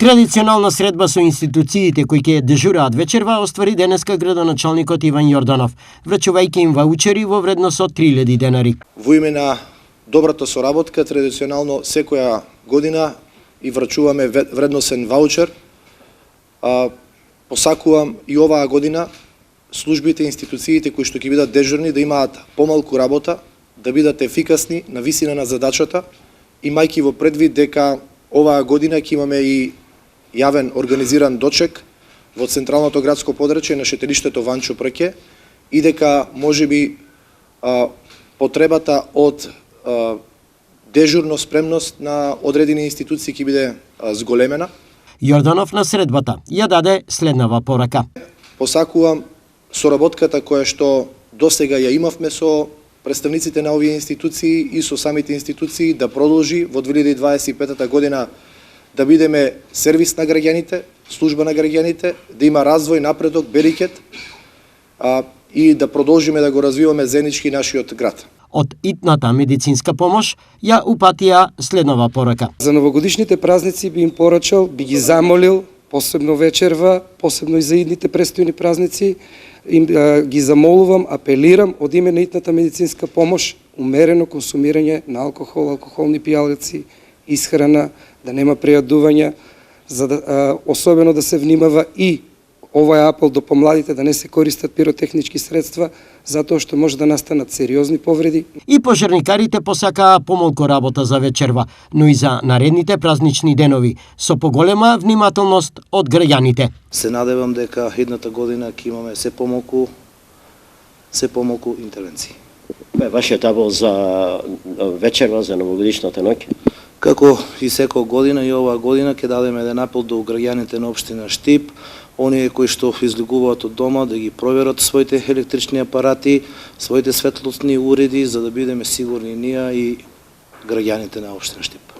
Традиционална средба со институциите кои ќе дежураат вечерва оствари денеска градоначалникот Иван Јорданов, врачувајќи им ваучери во вредност од 3000 денари. Во име на добрата соработка, традиционално секоја година и врачуваме вредносен ваучер. Посакувам и оваа година службите и институциите кои што ќе бидат дежурни да имаат помалку работа, да бидат ефикасни на висина на задачата, имајќи во предвид дека оваа година ќе имаме и јавен организиран дочек во централното градско подрачје на шетелиштето Ванчо Прке и дека можеби потребата од дежурно спремност на одредени институции ќе биде зголемена. Јорданов на средбата ја даде следнава порака. Посакувам соработката која што досега ја имавме со представниците на овие институции и со самите институции да продолжи во 2025 година да бидеме сервис на граѓаните, служба на граѓаните, да има развој, напредок, берикет и да продолжиме да го развиваме заеднички нашиот град. Од итната медицинска помош ја упатија следнова порака. За новогодишните празници би им порачал, би ги замолил, посебно вечерва, посебно и за идните престојни празници, им ги замолувам, апелирам од име на итната медицинска помош, умерено консумирање на алкохол, алкохолни пијалаци, исхрана, да нема прејадувања, за да особено да се внимава и овој апел до помладите да не се користат пиротехнички средства, затоа што може да настанат сериозни повреди. И пожарникарите посакаа помалку работа за вечерва, но и за наредните празнични денови, со поголема внимателност од граѓаните. Се надевам дека едната година ќе имаме се помалку интервенции. Вашиот апел за вечерва, за новогодишната ноќ? Како и секоја година и оваа година ќе дадеме еден апел до граѓаните на општина Штип, оние кои што излегуваат од дома да ги проверат своите електрични апарати, своите светлосни уреди, за да бидеме сигурни ние и граѓаните на општина Штип.